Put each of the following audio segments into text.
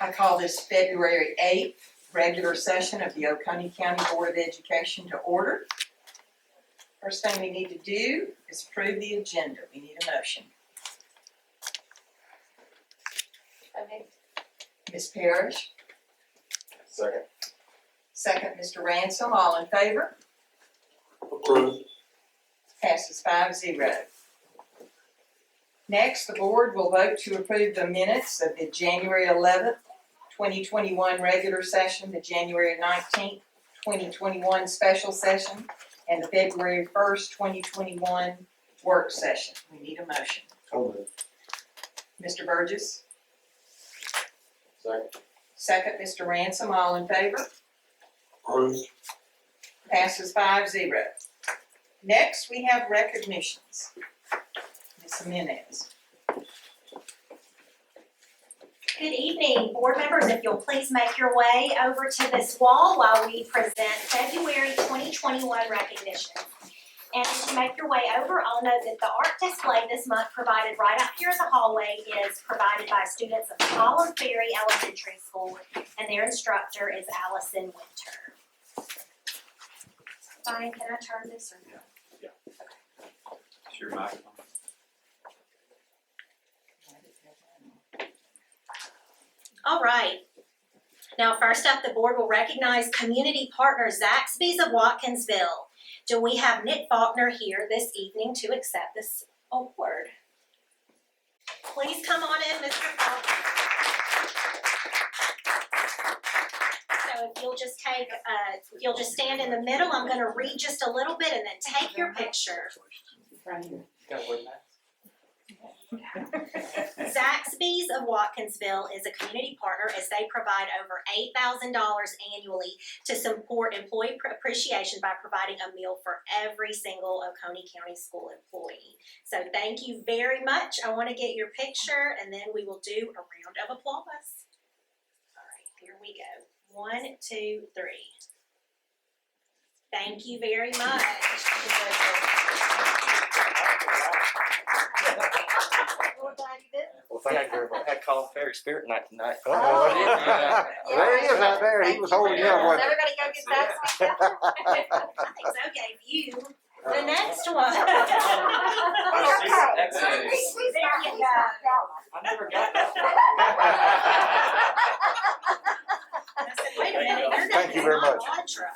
I call this February 8th regular session of the Oconee County Board of Education to order. First thing we need to do is approve the agenda. We need a motion. Okay. Ms. Parrish, Second. second Mr. Ransom, all in favor? Approved. Passes 5-0. Next, the board will vote to approve the minutes of the January 11th, 2021 regular session, the January 19th, 2021 special session, and the February 1st, 2021 work session. We need a motion. So moved. Mr. Burgess, Second. second Mr. Ransom, all in favor? Approved. Passes 5-0. Next, we have recognitions. Ms. Jimenez. Good evening, board members. If you'll please make your way over to this wall while we present February 2021 recognition. And as you make your way over, I'll note that the art display this month provided right up here in the hallway is provided by students of Ferry Elementary School, and their instructor is Allison Winter. Fine, can I turn this or no? Yeah. It's your microphone. All right. Now, first up, the board will recognize community partner Zaxby's of Watkinsville. Do we have Nick Faulkner here this evening to accept this award? Please come on in, Mr. Faulkner. So if you'll just stand in the middle, I'm going to read just a little bit and then take your picture. Zaxby's of Watkinsville is a community partner as they provide over $8,000 annually to support employee appreciation by providing a meal for every single Oconee County school employee. So thank you very much. I want to get your picture and then we will do a round of applause. All right, here we go. 1, 2, 3. Thank you very much. Well, thank you very much. I had called Ferry Spirit night tonight. Oh. There he is out there. He was holding you up. wasn't he? Everybody go get that. I think so gave you the next one. Excellent. There you go. I never got that. I said, wait a minute, your Thank name you is very not much. Audra.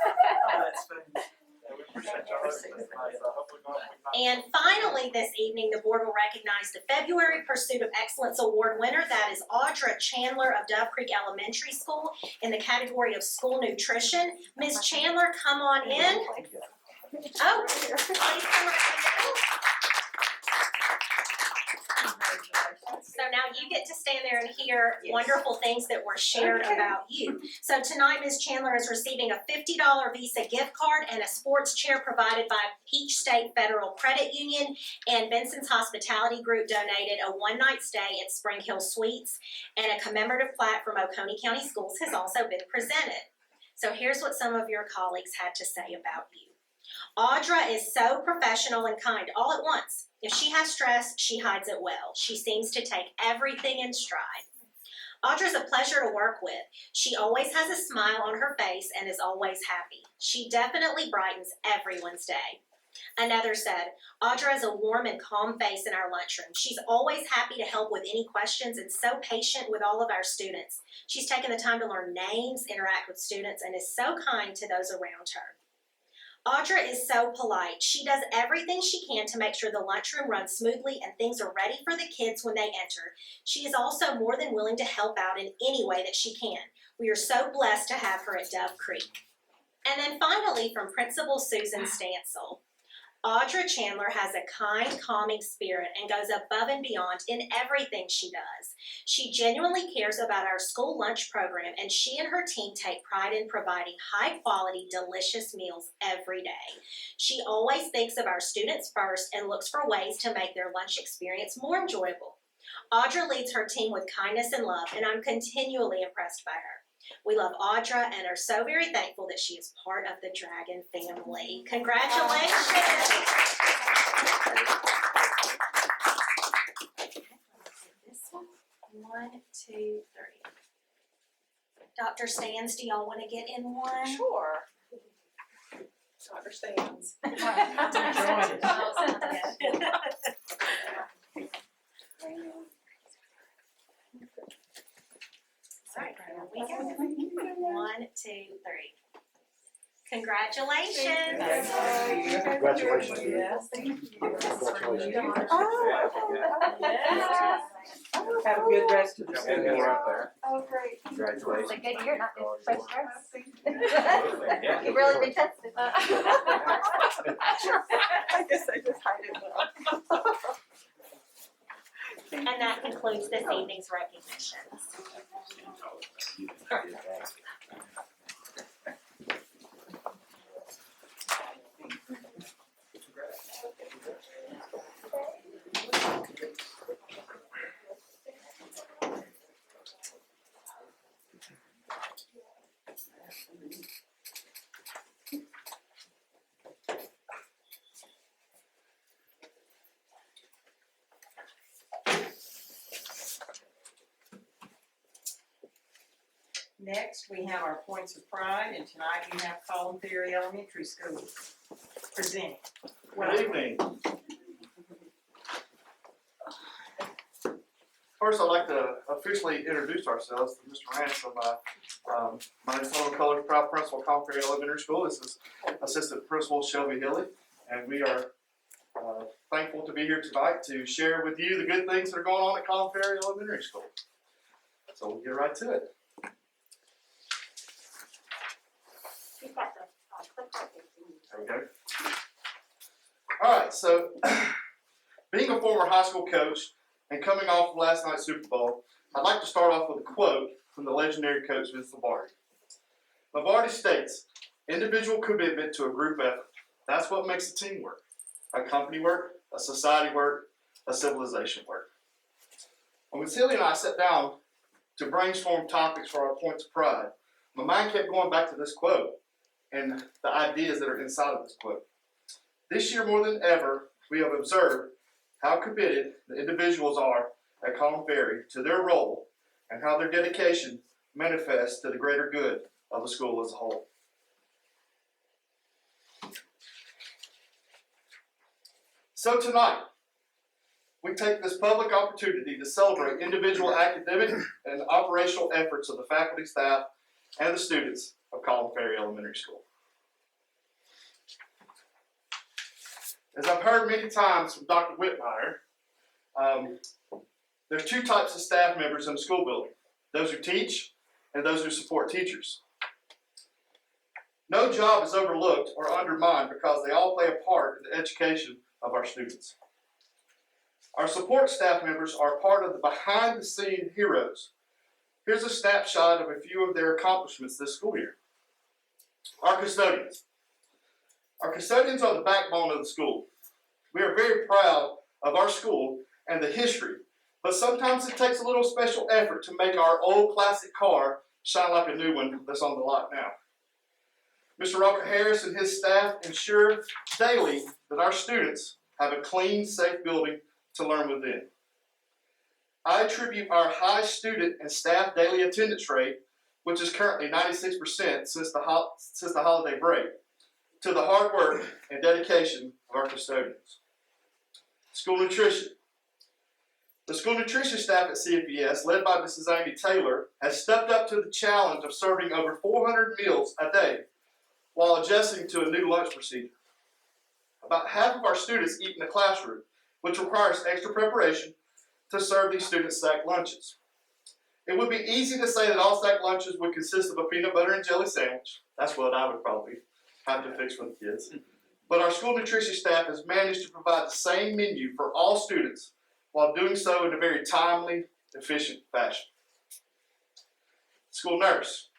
And finally, this evening, the board will recognize the February Pursuit of Excellence Award winner. That is Audra Chandler of Dove Creek Elementary School in the category of school nutrition. Ms. Chandler, come on in. Oh, please come right in. So now you get to stand there and hear wonderful things that were shared about you. So tonight, Ms. Chandler is receiving a $50 Visa gift card and a sports chair provided by Peach State Federal Credit Union, and Benson's Hospitality Group donated a one-night stay at Spring Hill Suites, and a commemorative plaque from Oconee County Schools has also been presented. So here's what some of your colleagues had to say about you. Audra is so professional and kind all at once. If she has stress, she hides it well. She seems to take everything in stride. Audra's a pleasure to work with. She always has a smile on her face and is always happy. She definitely brightens everyone's day. Another said, Audra is a warm and calm face in our lunchroom. She's always happy to help with any questions and so patient with all of our students. She's taken the time to learn names, interact with students, and is so kind to those around her. Audra is so polite. She does everything she can to make sure the lunchroom runs smoothly and things are ready for the kids when they enter. She is also more than willing to help out in any way that she can. We are so blessed to have her at Dove Creek. And then finally, from Principal Susan Stansel, Audra Chandler has a kind, calming spirit and goes above and beyond in everything she does. She genuinely cares about our school lunch program, and she and her team take pride in providing high-quality, delicious meals every day. She always thinks of our students first and looks for ways to make their lunch experience more enjoyable. Audra leads her team with kindness and love, and I'm continually impressed by her. We love Audra and are so very thankful that she is part of the Dragon family. Congratulations! This one, 1, 2, 3. Dr. Stans, do y'all wanna get in one? Sure. Understands. Alright, here we go. 1, 2, 3. Congratulations. Congratulations. Yes, thank you. Congratulations. Have a good rest of the Got school one more year. up there. Oh, great. Congratulations. It's a good year, not just fresh grass. Thank you. Yeah. You've really been tested. I guess I just hide it well. And that concludes this evening's recognitions. Next, we have our points of pride, and tonight we have Ferry Elementary School presenting. Good evening. First, I'd like to officially introduce ourselves to Mr. Ransom. My name is Elena Consulman, proud principal of Ferry Elementary School. This is Assistant Principal Shelby Hilly, and we are thankful to be here tonight to share with you the good things that are going on at Ferry Elementary School. So we'll get right to it. You've got the clipboard. There we go. All right, so being a former high school coach and coming off of last night's Super Bowl, I'd like to start off with a quote from the legendary coach, Vince Lombardi. Lombardi states, "Individual commitment to a group effort. That's what makes a team work. A company work, a society work, a civilization work." When Celia and I sat down to brainstorm topics for our points of pride, my mind kept going back to this quote and the ideas that are inside of this quote. This year more than ever, we have observed how committed the individuals are at Ferry to their role and how their dedication manifests to the greater good of the school as a whole. So tonight, we take this public opportunity to celebrate individual academic and operational efforts of the faculty, staff, and the students of Ferry Elementary School. As I've heard many times from Dr. Whitmire, there's two types of staff members in the school building: those who teach and those who support teachers. No job is overlooked or undermined because they all play a part in the education of our students. Our support staff members are part of the behind-the-scene heroes. Here's a snapshot of a few of their accomplishments this school year. Our custodians. Our custodians are the backbone of the school. We are very proud of our school and the history, but sometimes it takes a little special effort to make our old classic car shine like a new one that's on the lot now. Mr. Rocker Harris and his staff ensure daily that our students have a clean, safe building to learn within. I attribute our high student and staff daily attendance rate, which is currently 96% since the holiday break, to the hard work and dedication of our custodians. School nutrition. The school nutrition staff at CFES, led by Mrs. Amy Taylor, has stepped up to the challenge of serving over 400 meals a day while adjusting to a new lunch procedure. About half of our students eat in the classroom, which requires extra preparation to serve these students sack lunches. It would be easy to say that all sack lunches would consist of a peanut butter and jelly sandwich. That's what I would probably have to fix for the kids. But our school nutrition staff has managed to provide the same menu for all students while doing so in a very timely, efficient fashion. School nurse.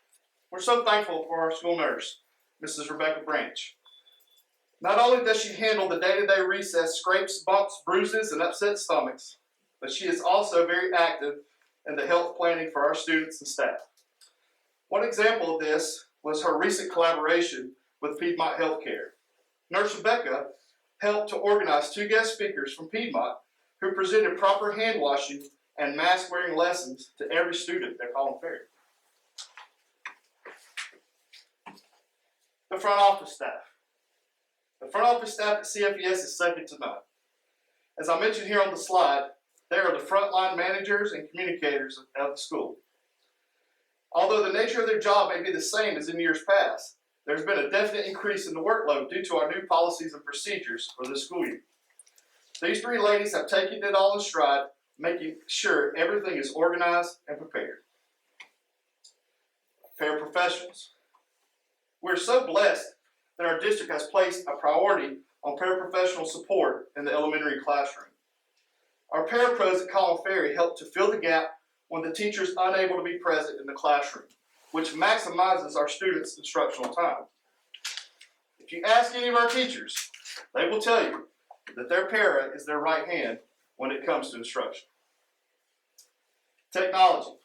We're so thankful for our school nurse, Mrs. Rebecca Branch. Not only does she handle the day-to-day recess scrapes, bumps, bruises, and upset stomachs, but she is also very active in the health planning for our students and staff. One example of this was her recent collaboration with Piedmont Healthcare. Nurse Rebecca helped to organize 2 guest speakers from Piedmont who presented proper hand washing and mask wearing lessons to every student at Ferry. The front office staff. The front office staff at CFES is second to none. As I mentioned here on the slide, they are the frontline managers and communicators of the school. Although the nature of their job may be the same as in years past, there's been a definite increase in the workload due to our new policies and procedures for this school year. These three ladies have taken it all in stride, making sure everything is organized and prepared. Paraprofessionals. We're so blessed that our district has placed a priority on paraprofessional support in the elementary classroom. Our parapros at Ferry help to fill the gap when the teacher is unable to be present in the classroom, which maximizes our students' instructional time. If you ask any of our teachers, they will tell you that their para is their right hand when it comes to instruction. Technology.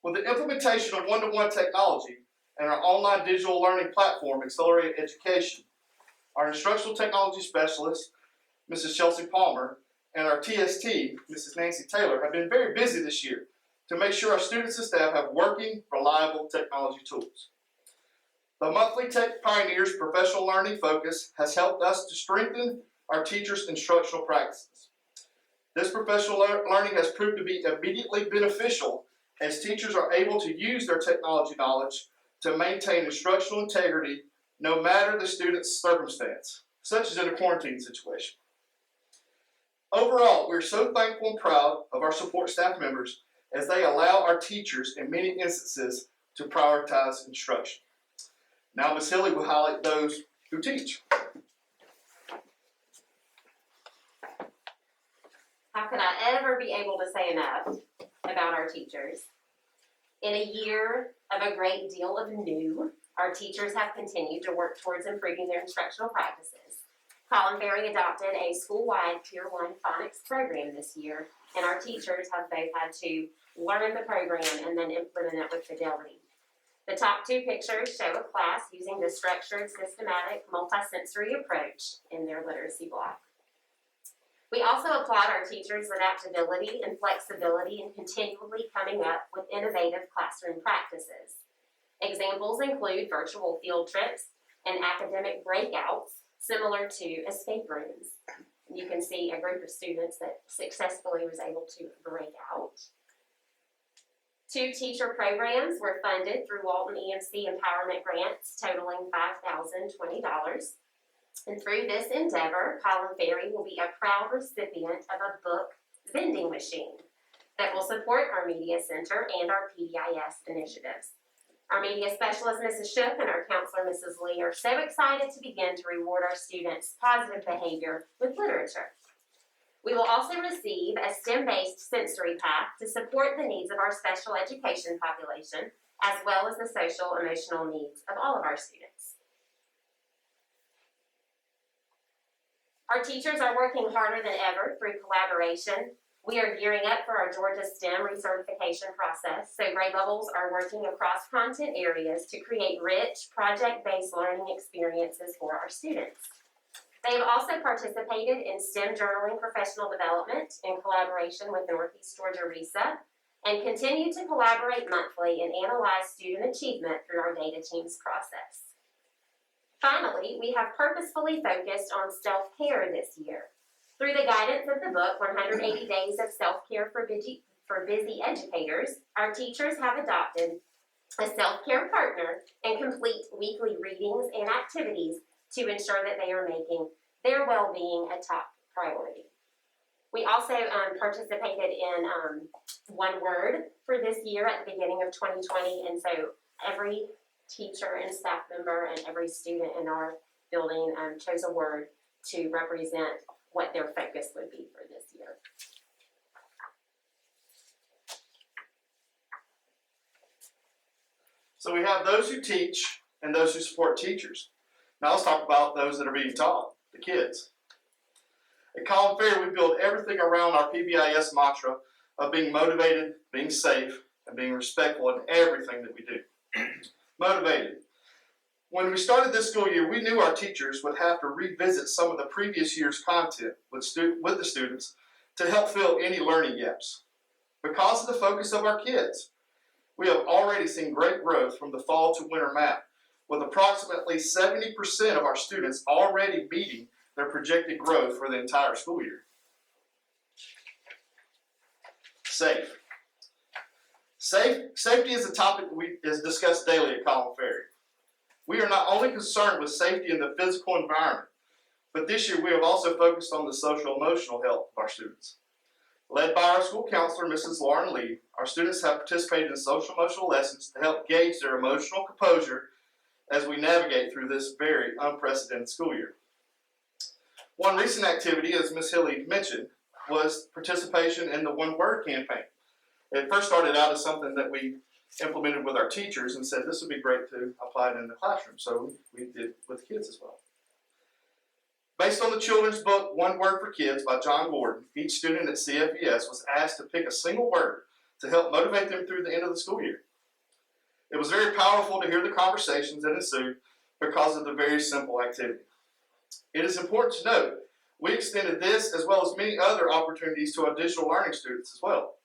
With the implementation of one-to-one technology and our online digital learning platform, Accelerated Education, our instructional technology specialist, Mrs. Chelsea Palmer, and our TST, Mrs. Nancy Taylor, have been very busy this year to make sure our students and staff have working, reliable technology tools. The monthly Tech Pioneers professional learning focus has helped us to strengthen our teachers' instructional practices. This professional learning has proved to be immediately beneficial as teachers are able to use their technology knowledge to maintain instructional integrity no matter the student's circumstance, such as in a quarantine situation. Overall, we're so thankful and proud of our support staff members as they allow our teachers in many instances to prioritize instruction. Now Ms. Hilly will highlight those who teach. How could I ever be able to say enough about our teachers? In a year of a great deal of new, our teachers have continued to work towards improving their instructional practices. Ferry adopted a school-wide Tier 1 phonics program this year, and our teachers have both had to learn the program and then implement it with fidelity. The top two pictures show a class using the structured, systematic, multisensory approach in their literacy block. We also applaud our teachers' adaptability and flexibility in continually coming up with innovative classroom practices. Examples include virtual field trips and academic breakouts similar to escape rooms. You can see a group of students that successfully was able to break out. 2 teacher programs were funded through Walton EMC Empowerment Grants totaling $5,020. And through this endeavor, Ferry will be a proud recipient of a book vending machine that will support our Media Center and our PBIS initiatives. Our media specialist, Mrs. Shook, and our counselor, Mrs. Lee, are so excited to begin to reward our students' positive behavior with literature. We will also receive a STEM-based sensory pack to support the needs of our special education population, as well as the social emotional needs of all of our students. Our teachers are working harder than ever through collaboration. We are gearing up for our Georgia STEM recertification process, so grade levels are working across content areas to create rich, project-based learning experiences for our students. They have also participated in STEM journaling professional development in collaboration with Northeast Georgia RESA, and continue to collaborate monthly and analyze student achievement through our data teams process. Finally, we have purposefully focused on self-care this year. Through the guidance of the book, 180 Days of Self-Care for Busy Educators, our teachers have adopted a self-care partner and complete weekly readings and activities to ensure that they are making their well-being a top priority. We also participated in One Word for this year at the beginning of 2020, and so every teacher and staff member and every student in our building chose a word to represent what their focus would be for this year. So we have those who teach and those who support teachers. Now let's talk about those that are being taught, the kids. At Ferry, we build everything around our PBIS mantra of being motivated, being safe, and being respectful in everything that we do. Motivated. When we started this school year, we knew our teachers would have to revisit some of the previous year's content with the students to help fill any learning gaps. Because of the focus of our kids, we have already seen great growth from the fall to winter map, with approximately 70% of our students already meeting their projected growth for the entire school year. Safety is a topic is discussed daily at Collin Ferry. We are not only concerned with safety in the physical environment, but this year we have also focused on the social-emotional health of our students. Led by our school counselor, Mrs. Lauren Lee, our students have participated in social-emotional lessons to help gauge their emotional composure as we navigate through this very unprecedented school year. One recent activity, as Ms. Hilly mentioned, was participation in the One Word campaign. It first started out as something that we implemented with our teachers and said this would be great to apply it in the classroom, so we did with kids as well. Based on the children's book, One Word for Kids by John Gordon, each student at CFES was asked to pick a single word to help motivate them through the end of the school year. It was very powerful to hear the conversations that ensued because of the very simple activity. It is important to note, we extended this as well as many other opportunities to our digital learning students as well.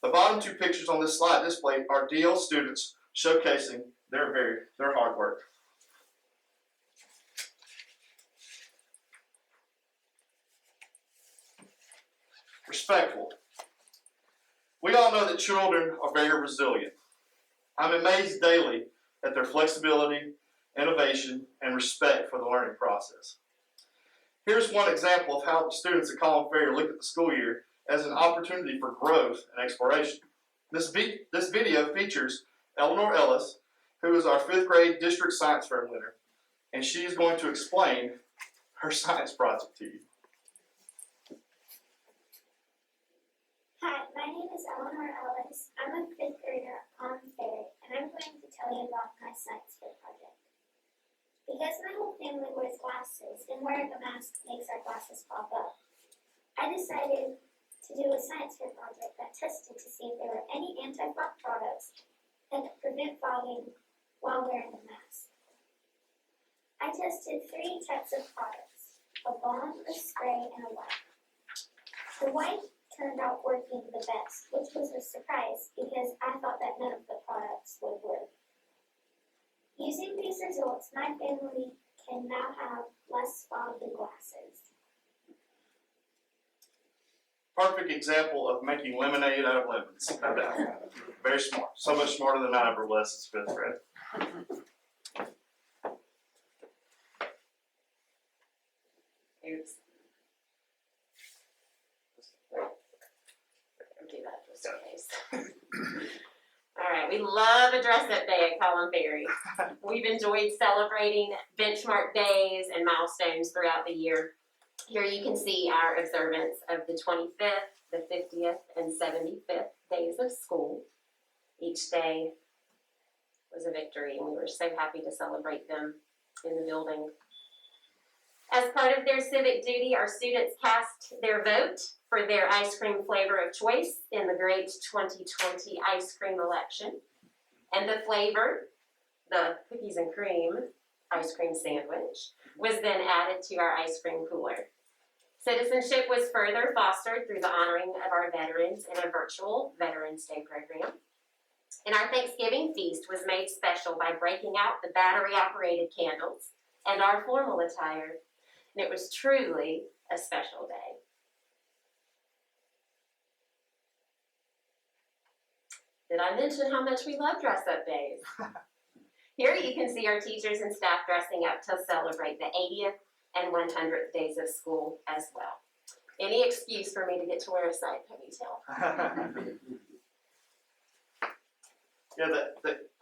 The bottom two pictures on this slide display are DL students showcasing their hard work. Respectful. We all know that children are very resilient. I'm amazed daily at their flexibility, innovation, and respect for the learning process. Here's one example of how the students at Collin Ferry look at the school year as an opportunity for growth and exploration. This video features Eleanor Ellis, who is our 5th grade district science fair winner, and she is going to explain her science project to you. Hi, my name is Eleanor Ellis. I'm a 5th grader at Collin Ferry, and I'm going to tell you about my science fair project. Because my whole family wears glasses, and wearing a mask makes our glasses pop up, I decided to do a science fair project that tested to see if there were any anti-fog products that could prevent fogging while wearing a mask. I tested 3 types of products: a balm, a spray, and a wipe. The wipe turned out working the best, which was a surprise because I thought that none of the products would work. Using these results, my family can now have less foggy glasses. Perfect example of making lemonade out of lemons. No doubt. Very smart. So much smarter than I ever was as 5th grade. Oops. Do that just in case. All right, we love a dress-up day at Collin Ferry. We've enjoyed celebrating benchmark days and milestones throughout the year. Here you can see our observance of the 25th, the 50th, and 75th days of school. Each day was a victory, and we were so happy to celebrate them in the building. As part of their civic duty, our students cast their vote for their ice cream flavor of choice in the great 2020 ice cream election. And the flavor, the cookies and cream ice cream sandwich, was then added to our ice cream cooler. Citizenship was further fostered through the honoring of our veterans in a virtual Veterans Day program. And our Thanksgiving feast was made special by breaking out the battery-operated candles and our formal attire. And it was truly a special day. Did I mention how much we love dress-up days? Here you can see our teachers and staff dressing up to celebrate the 80th and 100th days of school as well. Any excuse for me to get to wear a side ponytail. Yeah,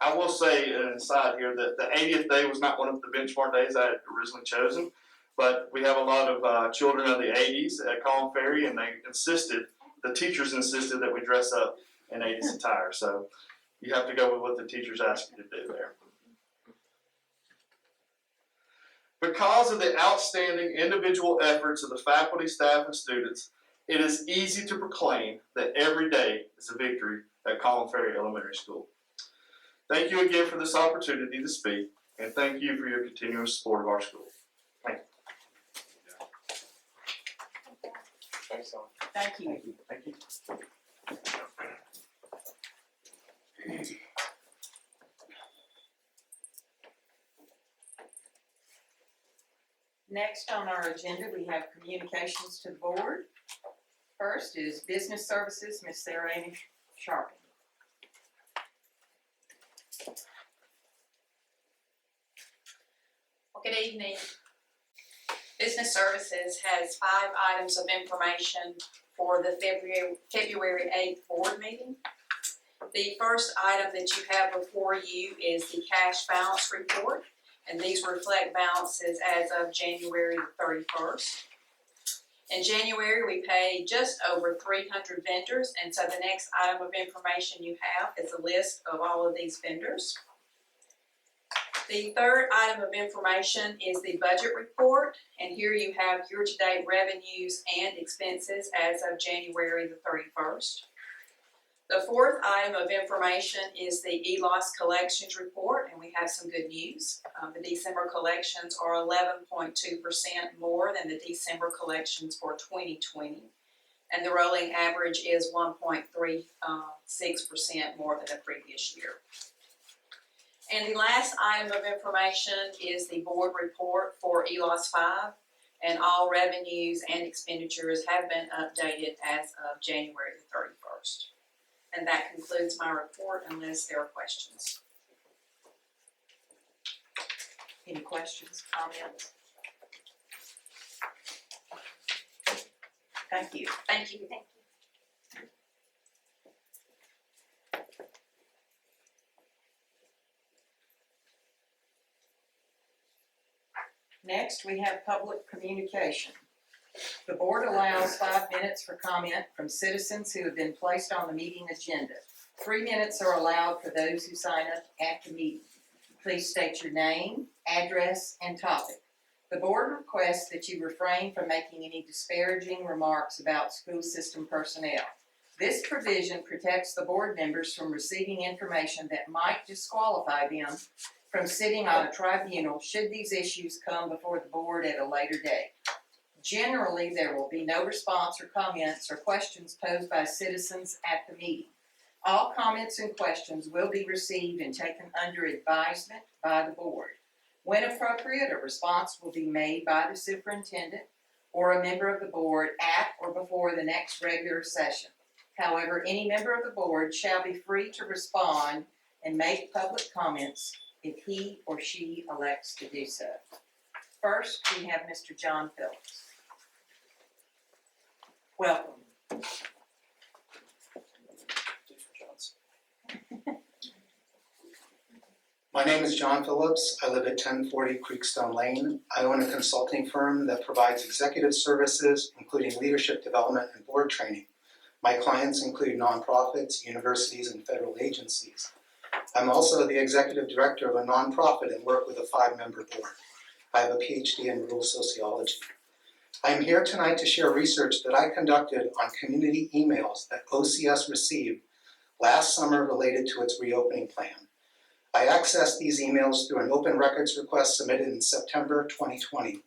I will say an aside here that the 80th day was not one of the benchmark days I had originally chosen, but we have a lot of children of the 80s at Collin Ferry, and the teachers insisted that we dress up in 80s attire, so you have to go with what the teachers ask you to do there. Because of the outstanding individual efforts of the faculty, staff, and students, it is easy to proclaim that every day is a victory at Collin Ferry Elementary School. Thank you again for this opportunity to speak, and thank you for your continuous support of our school. Thank you. Thanks, Tom. Thank you. Thank you. Next on our agenda, we have communications to the board. First is Business Services, Ms. Sarah Amy Sharping. Well, good evening. Business Services has 5 items of information for the February 8th board meeting. The first item that you have before you is the cash balance report, and these reflect balances as of January the 31st. In January, we paid just over 300 vendors, and so the next item of information you have is a list of all of these vendors. The third item of information is the budget report, and here you have year-to-date revenues and expenses as of January the 31st. The fourth item of information is the Ellis collections report, and we have some good news. The December collections are 11.2% more than the December collections for 2020, and the rolling average is 1.36% more than the previous year. And the last item of information is the board report for Ellis 5, and all revenues and expenditures have been updated as of January the 31st. And that concludes my report unless there are questions. Any questions, comments? Thank you. Thank you. Next, we have public communication. The board allows 5 minutes for comment from citizens who have been placed on the meeting agenda. 3 minutes are allowed for those who sign up at the meeting. Please state your name, address, and topic. The board requests that you refrain from making any disparaging remarks about school system personnel. This provision protects the board members from receiving information that might disqualify them from sitting on a tribunal should these issues come before the board at a later date. Generally, there will be no response or comments or questions posed by citizens at the meeting. All comments and questions will be received and taken under advisement by the board. When appropriate, a response will be made by the superintendent or a member of the board at or before the next regular session. However, any member of the board shall be free to respond and make public comments if he or she elects to do so. First, we have Mr. John Phillips. Welcome. My name is John Phillips. I live at 1040 Creekstone Lane. I own a consulting firm that provides executive services, including leadership development and board training. My clients include nonprofits, universities, and federal agencies. I'm also the executive director of a nonprofit and work with a 5-member board. I have a PhD in rural sociology. I am here tonight to share research that I conducted on community emails that OCS received last summer related to its reopening plan. I accessed these emails through an open records request submitted in September 2020.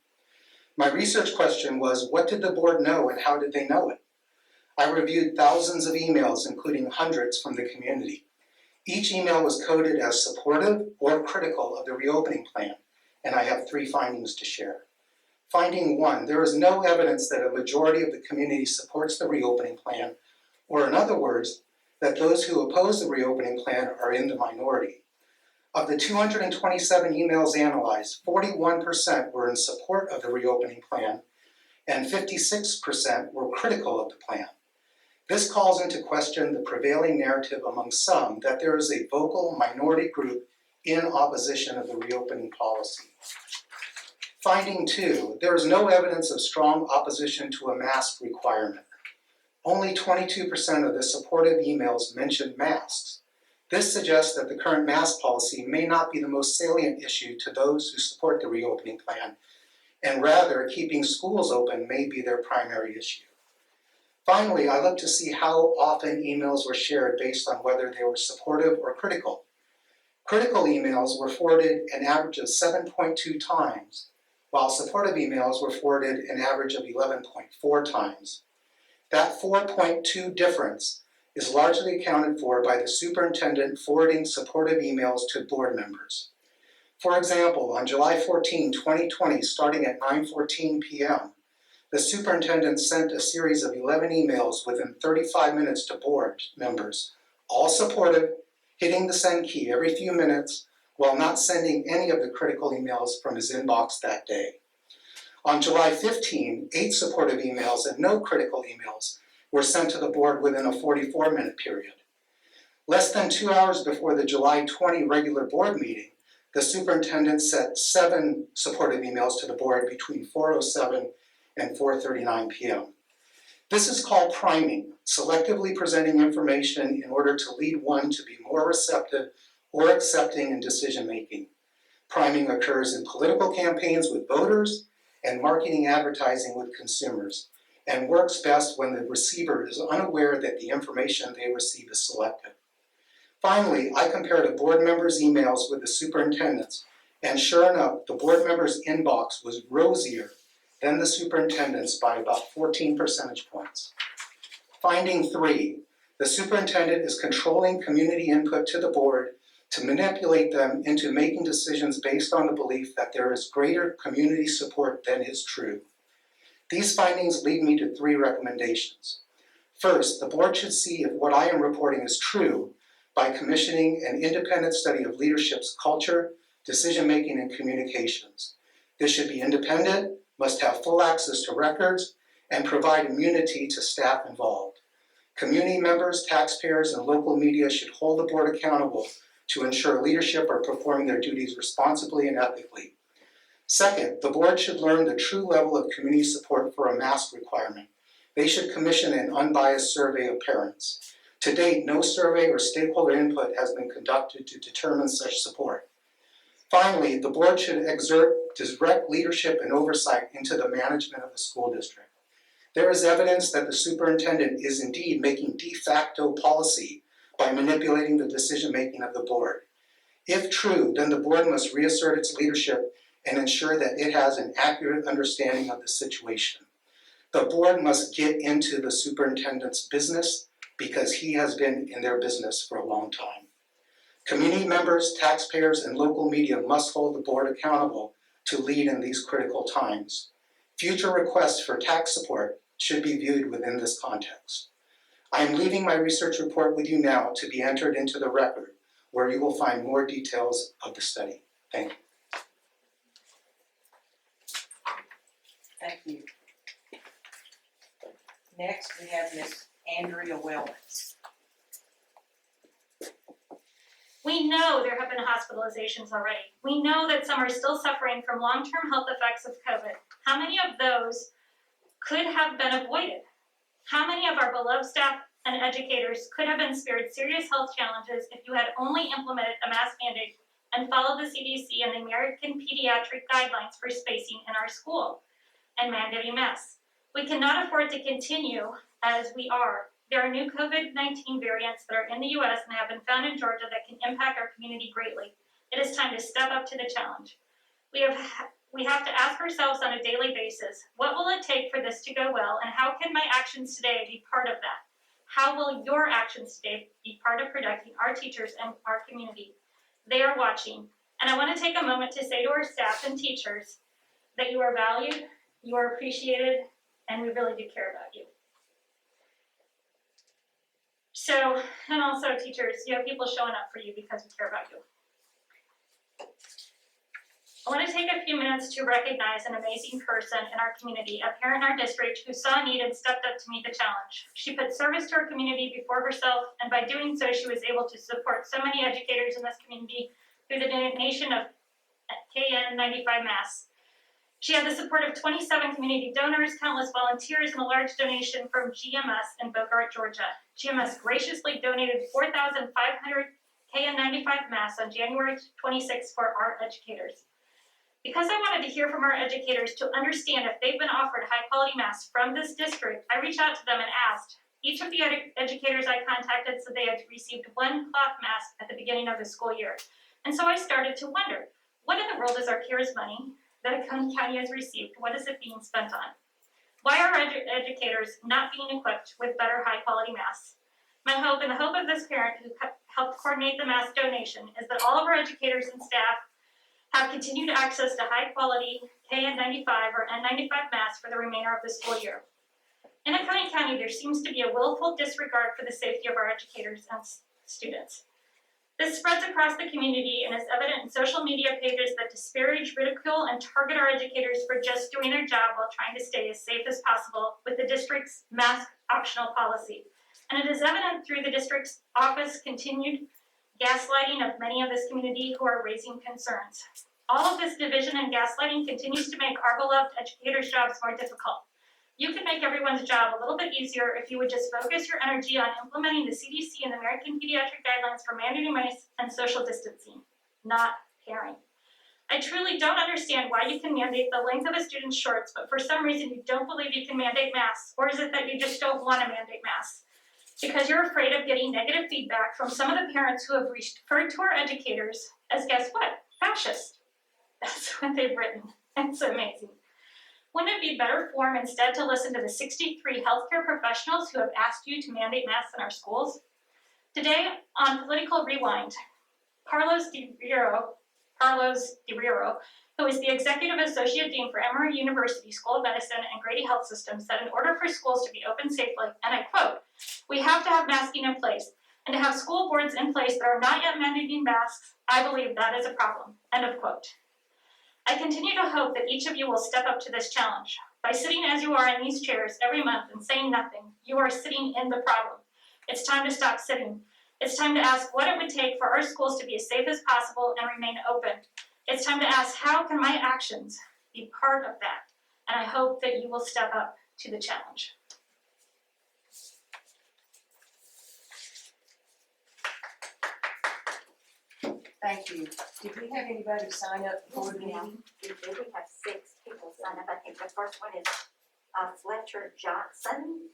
My research question was, what did the board know and how did they know it? I reviewed thousands of emails, including hundreds from the community. Each email was coded as supportive or critical of the reopening plan, and I have 3 findings to share. Finding 1, there is no evidence that a majority of the community supports the reopening plan, or in other words, that those who oppose the reopening plan are in the minority. Of the 227 emails analyzed, 41% were in support of the reopening plan, and 56% were critical of the plan. This calls into question the prevailing narrative among some that there is a vocal minority group in opposition of the reopening policy. Finding 2, there is no evidence of strong opposition to a mask requirement. Only 22% of the supportive emails mentioned masks. This suggests that the current mask policy may not be the most salient issue to those who support the reopening plan, and rather keeping schools open may be their primary issue. Finally, I looked to see how often emails were shared based on whether they were supportive or critical. Critical emails were forwarded an average of 7.2 times, while supportive emails were forwarded an average of 11.4 times. That 4.2 difference is largely accounted for by the superintendent forwarding supportive emails to board members. For example, on July 14, 2020, starting at 9:14 p.m., the superintendent sent a series of 11 emails within 35 minutes to board members, all supportive, hitting the send key every few minutes while not sending any of the critical emails from his inbox that day. On July 15, 8 supportive emails and no critical emails were sent to the board within a 44-minute period. Less than 2 hours before the July 20 regular board meeting, the superintendent sent 7 supportive emails to the board between 4:07 and 4:39 p.m. This is called priming, selectively presenting information in order to lead one to be more receptive or accepting in decision-making. Priming occurs in political campaigns with voters and marketing advertising with consumers, and works best when the receiver is unaware that the information they receive is selective. Finally, I compared a board member's emails with the superintendent's, and sure enough, the board member's inbox was rosier than the superintendent's by about 14 percentage points. Finding 3, the superintendent is controlling community input to the board to manipulate them into making decisions based on the belief that there is greater community support than is true. These findings lead me to 3 recommendations. First, the board should see if what I am reporting is true by commissioning an independent study of leadership's culture, decision-making, and communications. This should be independent, must have full access to records, and provide immunity to staff involved. Community members, taxpayers, and local media should hold the board accountable to ensure leadership are performing their duties responsibly and ethically. Second, the board should learn the true level of community support for a mask requirement. They should commission an unbiased survey of parents. To date, no survey or stakeholder input has been conducted to determine such support. Finally, the board should exert direct leadership and oversight into the management of the school district. There is evidence that the superintendent is indeed making de facto policy by manipulating the decision-making of the board. If true, then the board must reassert its leadership and ensure that it has an accurate understanding of the situation. The board must get into the superintendent's business because he has been in their business for a long time. Community members, taxpayers, and local media must hold the board accountable to lead in these critical times. Future requests for tax support should be viewed within this context. I am leaving my research report with you now to be entered into the record, where you will find more details of the study. Thank you. Thank you. Next, we have Ms. Andrea Wellens. We know there have been hospitalizations already. We know that some are still suffering from long-term health effects of COVID. How many of those could have been avoided? How many of our beloved staff and educators could have been spared serious health challenges if you had only implemented a mask mandate and followed the CDC and the American Pediatric Guidelines for spacing in our school and mandating masks? We cannot afford to continue as we are. There are new COVID-19 variants that are in the US and have been found in Georgia that can impact our community greatly. It is time to step up to the challenge. We have to ask ourselves on a daily basis, what will it take for this to go well, and how can my actions today be part of that? How will your actions today be part of protecting our teachers and our community? They are watching, and I want to take a moment to say to our staff and teachers that you are valued, you are appreciated, and we really do care about you. So, and also teachers, you have people showing up for you because we care about you. I want to take a few minutes to recognize an amazing person in our community, a parent in our district who saw a need and stepped up to meet the challenge. She put service to her community before herself, and by doing so, she was able to support so many educators in this community through the donation of KN95 masks. She had the support of 27 community donors, countless volunteers, and a large donation from GMS in Bogart, Georgia. GMS graciously donated 4,500 KN95 masks on January 26 for our educators. Because I wanted to hear from our educators to understand if they've been offered high-quality masks from this district, I reached out to them and asked. Each of the educators I contacted said they had received one cloth mask at the beginning of the school year. And so I started to wonder, what in the world is our CARES money that a county has received? What is it being spent on? Why are educators not being equipped with better high-quality masks? My hope, and the hope of this parent who helped coordinate the mask donation, is that all of our educators and staff have continued access to high-quality KN95 or N95 masks for the remainder of the school year. In Oconee County, there seems to be a willful disregard for the safety of our educators and students. This spreads across the community and is evident in social media pages that disparage, ridicule, and target our educators for just doing their job while trying to stay as safe as possible with the district's mask optional policy. And it is evident through the district's office continued gaslighting of many of this community who are raising concerns. All of this division and gaslighting continues to make our beloved educators' jobs more difficult. You could make everyone's job a little bit easier if you would just focus your energy on implementing the CDC and the American Pediatric Guidelines for mandating masks and social distancing, not pairing. I truly don't understand why you can mandate the length of a student's shorts, but for some reason you don't believe you can mandate masks, or is it that you just don't want to mandate masks? Because you're afraid of getting negative feedback from some of the parents who have referred to our educators as, guess what, fascist. That's what they've written. It's amazing. Wouldn't it be better form instead to listen to the 63 healthcare professionals who have asked you to mandate masks in our schools? Today on Political Rewind, Carlos de Riero, who is the Executive Associate Dean for Emory University School of Medicine and Grady Health System, said in order for schools to be open safely, and I quote, "We have to have masking in place, and to have school boards in place that are not yet mandating masks, I believe that is a problem," end of quote. I continue to hope that each of you will step up to this challenge. By sitting as you are in these chairs every month and saying nothing, you are sitting in the problem. It's time to stop sitting. It's time to ask what it would take for our schools to be as safe as possible and remain open. It's time to ask, how can my actions be part of that? And I hope that you will step up to the challenge. Thank you. Did we have anybody sign up for the meeting? We do, we have 6 people sign up. I think the first one is Fletcher Johnson.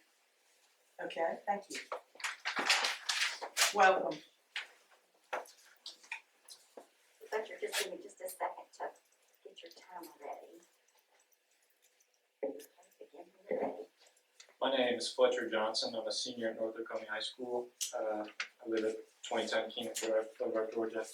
Okay, thank you. Welcome. Fletcher, just give me just a second to get your timer ready. Begin when you're ready. My name is Fletcher Johnson. I'm a senior at North Oconee High School. I live at 2010 Keenan Drive, Phillips, Georgia.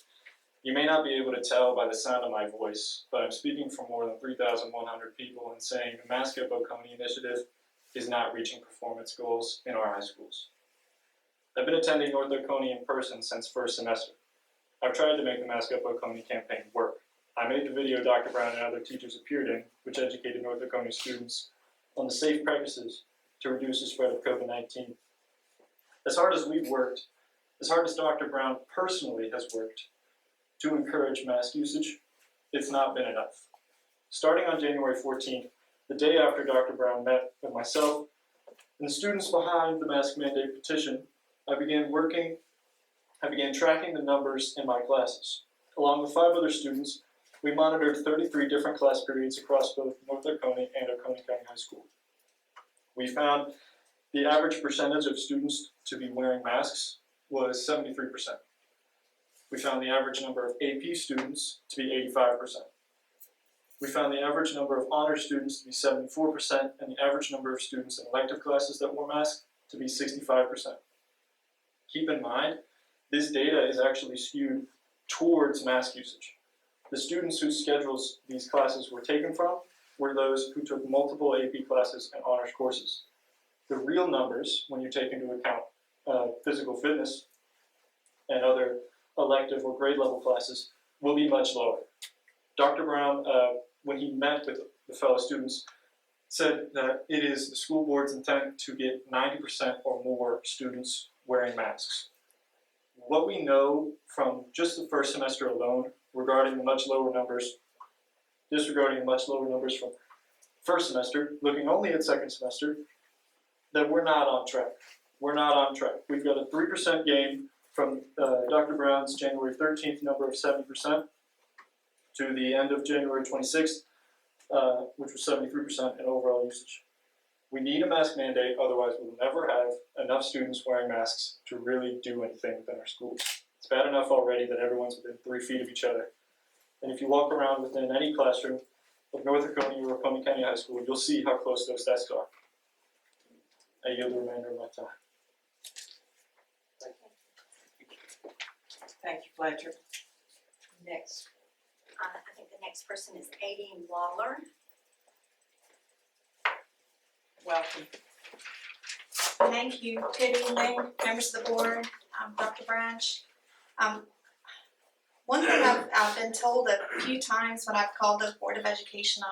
You may not be able to tell by the sound of my voice, but I'm speaking for more than 3,100 people and saying the Mask Up Oconee initiative is not reaching performance goals in our high schools. I've been attending North Oconee in person since first semester. I've tried to make the Mask Up Oconee campaign work. I made the video Dr. Brown and other teachers appeared in, which educated North Oconee students on the safe practices to reduce the spread of COVID-19. As hard as we've worked, as hard as Dr. Brown personally has worked to encourage mask usage, it's not been enough. Starting on January 14th, the day after Dr. Brown met with myself and the students behind the mask mandate petition, I began tracking the numbers in my classes. Along with 5 other students, we monitored 33 different class periods across both North Oconee and Oconee County High School. We found the average percentage of students to be wearing masks was 73%. We found the average number of AP students to be 85%. We found the average number of honor students to be 74%, and the average number of students in elective classes that wore masks to be 65%. Keep in mind, this data is actually skewed towards mask usage. The students whose schedules these classes were taken from were those who took multiple AP classes and honors courses. The real numbers, when you take into account physical fitness and other elective or grade level classes, will be much lower. Dr. Brown, when he met with the fellow students, said that it is the school board's intent to get 90% or more students wearing masks. What we know from just the first semester alone regarding the much lower numbers, disregarding the much lower numbers from first semester, looking only at second semester, that we're not on track. We're not on track. We've got a 3% gain from Dr. Brown's January 13th number of 70% to the end of January 26th, which was 73% in overall usage. We need a mask mandate, otherwise we'll never have enough students wearing masks to really do anything within our schools. It's bad enough already that everyone's within 3 feet of each other. And if you walk around within any classroom of North Oconee or Oconee County High School, you'll see how close those desks are. I yield the remainder of my time. Thank you, Fletcher. Next. I think next person is Elena Waller. Welcome. Thank you. Good evening, members of the board, Dr. Branch. One thing I've been told a few times when I've called the Board of Education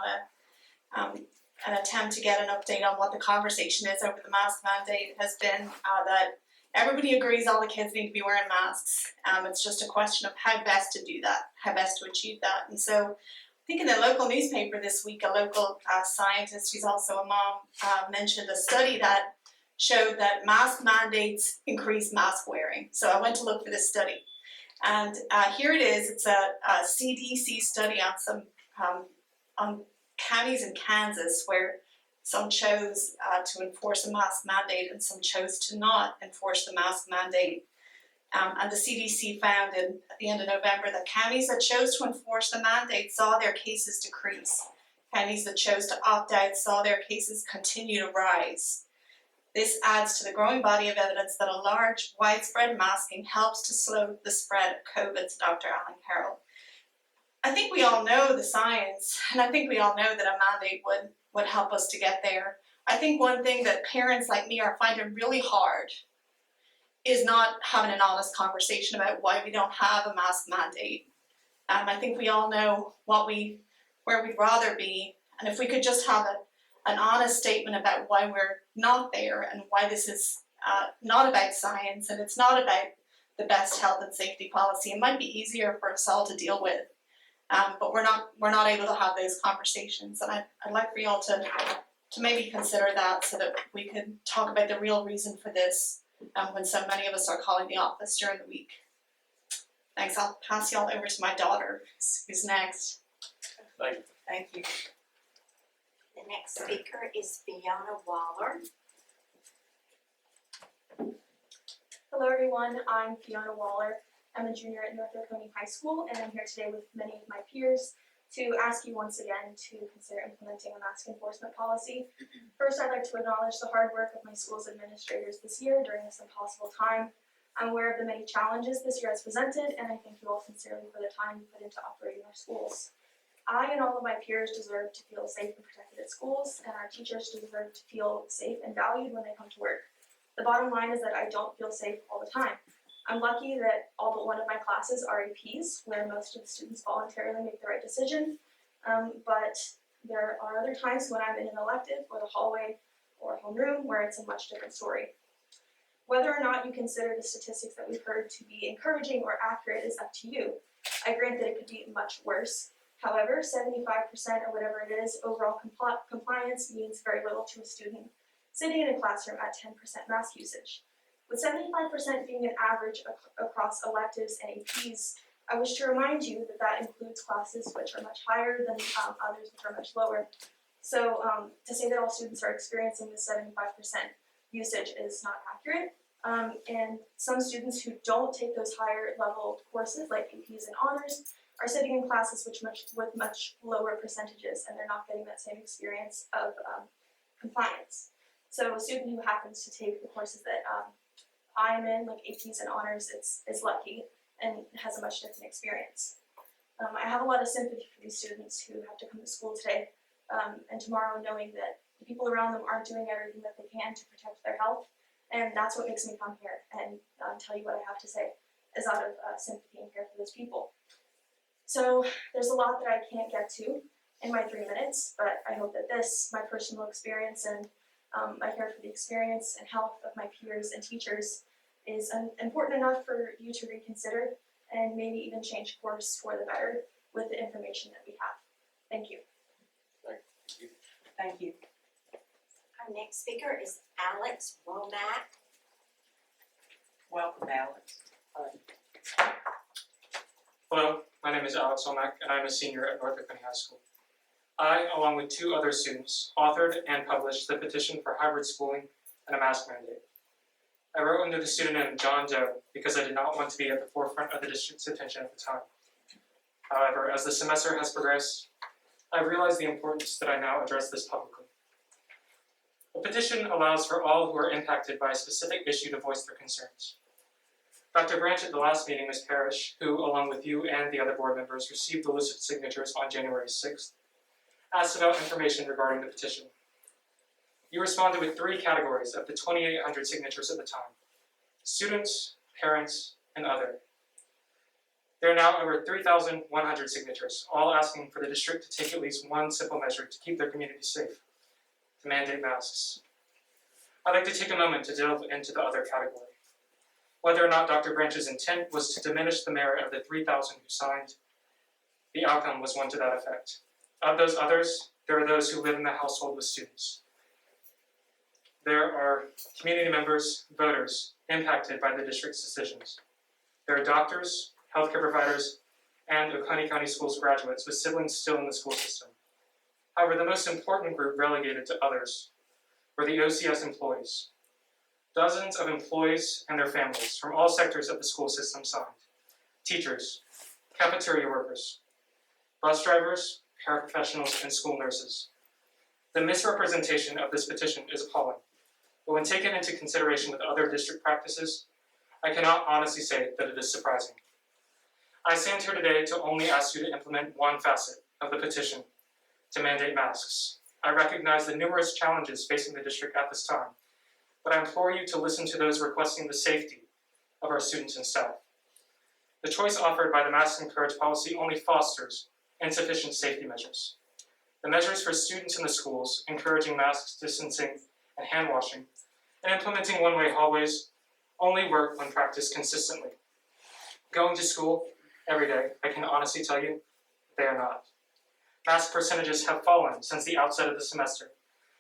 on an attempt to get an update on what the conversation is over the mask mandate has been that everybody agrees all the kids need to be wearing masks. It's just a question of how best to do that, how best to achieve that. And so I think in the local newspaper this week, a local scientist who's also a mom mentioned a study that showed that mask mandates increase mask wearing. So I went to look for this study. And here it is. It's a CDC study on some on counties in Kansas where some chose to enforce a mask mandate and some chose to not enforce the mask mandate. And the CDC found at the end of November that counties that chose to enforce the mandate saw their cases decrease. Counties that chose to opt out saw their cases continue to rise. This adds to the growing body of evidence that a large, widespread masking helps to slow the spread of COVID, said Dr. Alan Carroll. I think we all know the science, and I think we all know that a mandate would help us to get there. I think one thing that parents like me are finding really hard is not having an honest conversation about why we don't have a mask mandate. I think we all know where we'd rather be, and if we could just have an honest statement about why we're not there and why this is not about science and it's not about the best health and safety policy. It might be easier for us all to deal with, but we're not able to have those conversations. And I'd like for you all to maybe consider that so that we can talk about the real reason for this when so many of us are calling the office during the week. Thanks. I'll pass y'all over to my daughter, who's next. Thank you. The next speaker is Fiona Waller. Hello everyone, I'm Fiona Waller. I'm a junior at North Oconee High School and I'm here today with many of my peers to ask you once again to consider implementing a mask enforcement policy. First, I'd like to acknowledge the hard work of my school's administrators this year during this impossible time. I'm aware of the many challenges this year has presented and I thank you all sincerely for the time you put into operating our schools. I and all of my peers deserve to feel safe and protected at schools, and our teachers deserve to feel safe and valued when they come to work. The bottom line is that I don't feel safe all the time. I'm lucky that all but one of my classes are APs, where most of the students voluntarily make the right decision, but there are other times when I'm in an elective or the hallway or homeroom where it's a much different story. Whether or not you consider the statistics that we've heard to be encouraging or accurate is up to you. I grant that it could be much worse. However, 75% or whatever it is, overall compliance means very little to a student sitting in a classroom at 10% mask usage. With 75% being an average across electives and APs, I wish to remind you that that includes classes which are much higher than others which are much lower. So to say that all students are experiencing the 75% usage is not accurate. And some students who don't take those higher level courses like APs and honors are sitting in classes with much lower percentages and they're not getting that same experience of compliance. So a student who happens to take the courses that I'm in, like APs and honors, is lucky and has a much different experience. I have a lot of sympathy for these students who have to come to school today and tomorrow knowing that the people around them aren't doing everything that they can to protect their health, and that's what makes me come here and tell you what I have to say is out of sympathy and care for those people. So there's a lot that I can't get to in my 3 minutes, but I hope that this, my personal experience and my care for the experience and health of my peers and teachers is important enough for you to reconsider and maybe even change course for the better with the information that we have. Thank you. Thank you. Our next speaker is Alex Womack. Welcome, Alex. Hello, my name is Alex Womack, and I'm a senior at North Oconee High School. I, along with 2 other students, authored and published the petition for hybrid schooling and a mask mandate. I wrote under the pseudonym John Doe because I did not want to be at the forefront of the district's attention at the time. However, as the semester has progressed, I realized the importance that I now address this publicly. The petition allows for all who are impacted by a specific issue to voice their concerns. Dr. Branch at the last meeting, Ms. Parrish, who, along with you and the other board members, received the list of signatures on January 6th, asked about information regarding the petition. You responded with 3 categories of the 2,800 signatures at the time: students, parents, and other. There are now over 3,100 signatures, all asking for the district to take at least one simple measure to keep their community safe: to mandate masks. I'd like to take a moment to delve into the other category. Whether or not Dr. Branch's intent was to diminish the merit of the 3,000 who signed, the outcome was one to that effect. Of those others, there are those who live in the household with students. There are community members, voters, impacted by the district's decisions. There are doctors, healthcare providers, and Oconee County Schools graduates with siblings still in the school system. However, the most important group relegated to others were the OCS employees. Dozens of employees and their families from all sectors of the school system signed: teachers, cafeteria workers, bus drivers, paraprofessionals, and school nurses. The misrepresentation of this petition is appalling, but when taken into consideration with other district practices, I cannot honestly say that it is surprising. I stand here today to only ask you to implement one facet of the petition: to mandate masks. I recognize the numerous challenges facing the district at this time, but I implore you to listen to those requesting the safety of our students and staff. The choice offered by the Mask and Courage policy only fosters insufficient safety measures. The measures for students in the schools, encouraging masks, distancing, and hand washing, and implementing one-way hallways only work when practiced consistently. Going to school every day, I can honestly tell you, they are not. Mask percentages have fallen since the outset of the semester,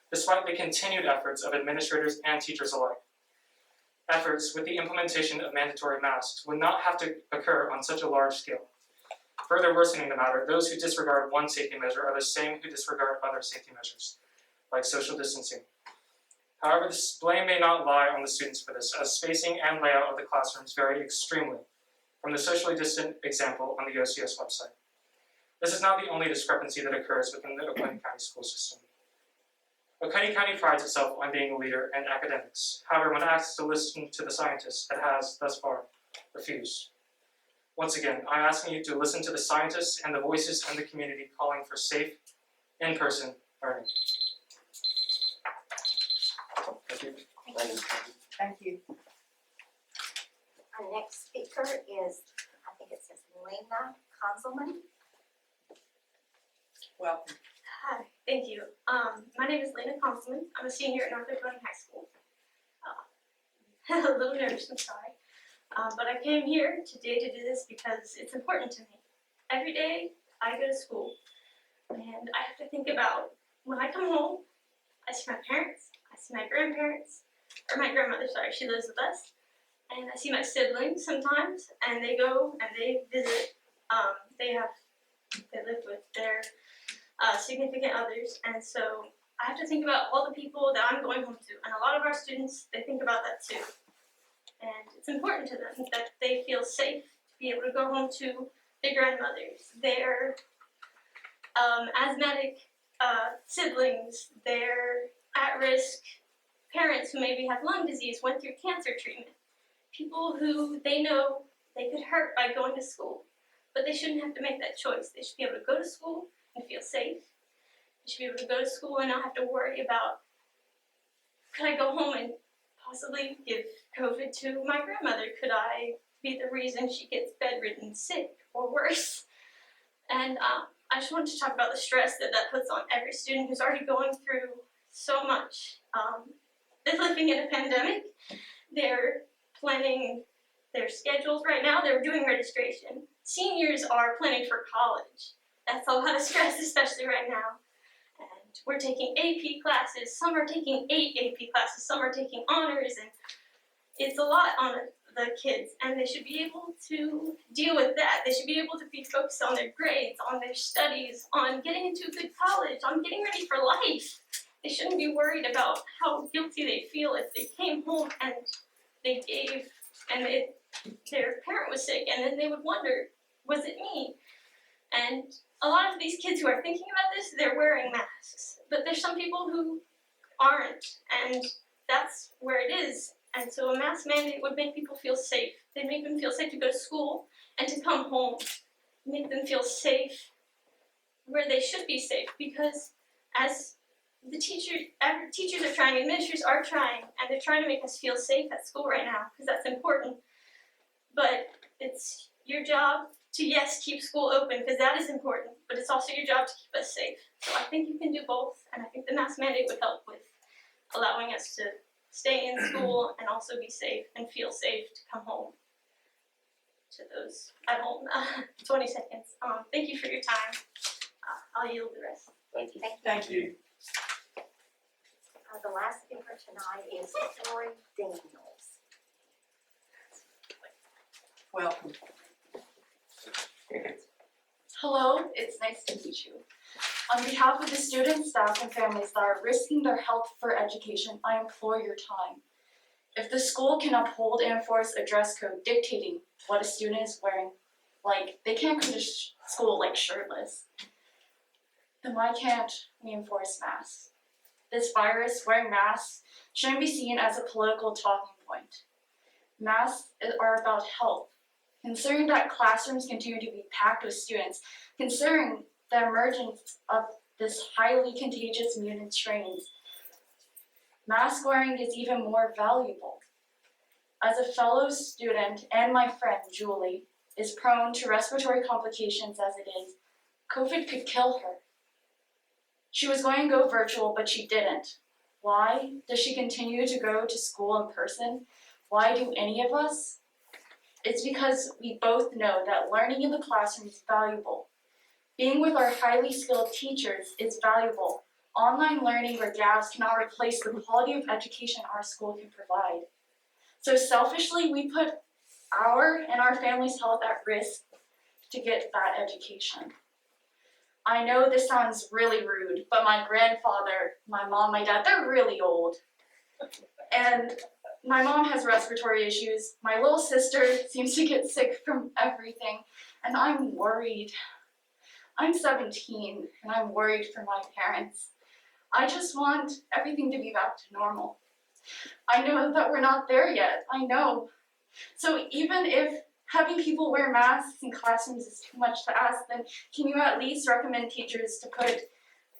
despite the continued efforts of administrators and teachers alike. Efforts with the implementation of mandatory masks would not have to occur on such a large scale. Further worsening the matter, those who disregard one safety measure are the same who disregard other safety measures, like social distancing. However, this blame may not lie on the students for this, as spacing and layout of the classrooms vary extremely from the socially distant example on the OCS website. This is not the only discrepancy that occurs within the Oconee County school system. Oconee County prides itself on being a leader in academics. However, when asked to listen to the scientists, it has, thus far, refused. Once again, I'm asking you to listen to the scientists and the voices in the community calling for safe, in-person learning. Thank you. Thank you. Our next speaker is, I think it says Elena Consulman. Welcome. Hi, thank you. My name is Elena Consulman. I'm a senior at North Oconee High School. A little nervous, I'm sorry. But I came here today to do this because it's important to me. Every day I go to school and I have to think about when I come home, I see my parents, I see my grandparents, or my grandmother, sorry, she lives with us. And I see my siblings sometimes, and they go and they visit, they live with their significant others, and so I have to think about all the people that I'm going home to, and a lot of our students, they think about that too. And it's important to them that they feel safe to be able to go home to their grandmothers, their asthmatic siblings, their at-risk parents who maybe have lung disease, went through cancer treatment, people who they know they could hurt by going to school, but they shouldn't have to make that choice. They should be able to go to school and feel safe. They should be able to go to school and not have to worry about, could I go home and possibly give COVID to my grandmother? Could I be the reason she gets bedridden, sick, or worse? And I just wanted to talk about the stress that puts on every student who's already going through so much. They're living in a pandemic. They're planning their schedules right now. They're doing registration. Seniors are planning for college. That's a lot of stress, especially right now. And we're taking AP classes. Some are taking 8 AP classes. Some are taking honors. And it's a lot on the kids. And they should be able to deal with that. They should be able to be focused on their grades, on their studies, on getting into a good college, on getting ready for life. They shouldn't be worried about how guilty they feel if they came home and they gave, and their parent was sick, and then they would wonder, was it me? And a lot of these kids who are thinking about this, they're wearing masks. But there's some people who aren't, and that's where it is. And so a mask mandate would make people feel safe. They'd make them feel safe to go to school and to come home. Make them feel safe where they should be safe, because as the teachers are trying, administrators are trying, and they're trying to make us feel safe at school right now, because that's important. But it's your job to, yes, keep school open, because that is important, but it's also your job to keep us safe. So I think you can do both, and I think the mask mandate would help with allowing us to stay in school and also be safe and feel safe to come home to those at home. 20 seconds. Thank you for your time. I'll yield the rest. Thank you. Thank you. The last speaker tonight is Ferry Daniels. Welcome. Hello, it's nice to meet you. On behalf of the students, staff, and families that are risking their health for education, I implore your time. If the school can uphold and enforce a dress code dictating what a student is wearing, like they can't come to school like shirtless, then why can't we enforce masks? This virus, wearing masks, shouldn't be seen as a political talking point. Masks are about health. Considering that classrooms continue to be packed with students, considering the emergence of this highly contagious mutant strains, mask wearing is even more valuable. As a fellow student and my friend Julie is prone to respiratory complications as it is, COVID could kill her. She was going to go virtual, but she didn't. Why? Does she continue to go to school in person? Why do any of us? It's because we both know that learning in the classroom is valuable. Being with our highly skilled teachers is valuable. Online learning or GABs cannot replace the quality of education our school can provide. So selfishly, we put our and our family's health at risk to get that education. I know this sounds really rude, but my grandfather, my mom, my dad, they're really old. And my mom has respiratory issues. My little sister seems to get sick from everything, and I'm worried. I'm 17, and I'm worried for my parents. I just want everything to be back to normal. I know that we're not there yet, I know. So even if having people wear masks in classrooms is too much to ask, then can you at least recommend teachers to put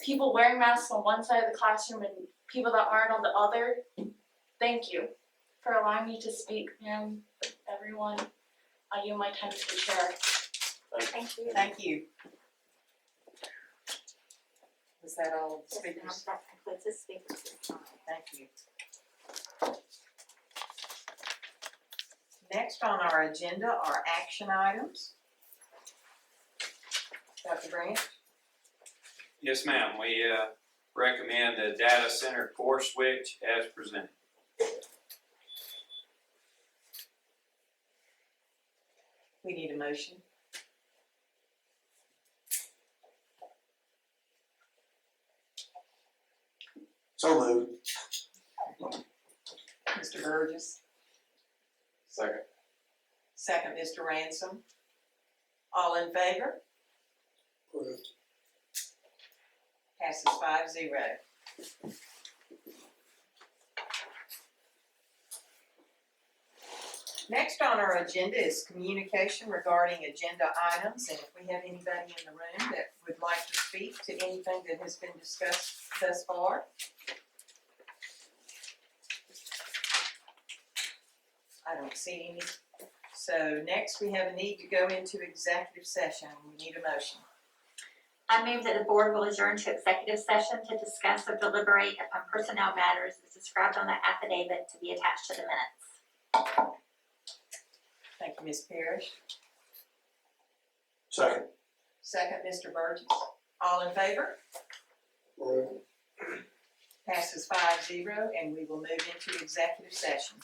people wearing masks on one side of the classroom and people that aren't on the other? Thank you for allowing me to speak, ma'am, everyone. I yield my time to the chair. Thank you. Thank you. Was that all the speakers? That concludes the speakers this time. Thank you. Next on our agenda are action items. Dr. Branch? Yes, ma'am. We recommend a data center course switch as presented. We need a motion. So moved. Mr. Burgess? Second. Second, Mr. Ransom. All in favor? Passes 5-0. Next on our agenda is communication regarding agenda items, and if we have anybody in the room that would like to speak to anything that has been discussed thus far. I don't see any. So next we have a need to go into executive session. We need a motion. I move that the board will adjourn to executive session to discuss or deliberate upon personnel matters as described on the affidavit to be attached to the minutes. Thank you, Ms. Parrish. Second. Second, Mr. Burgess. All in favor? Passes 5-0, and we will move into executive session.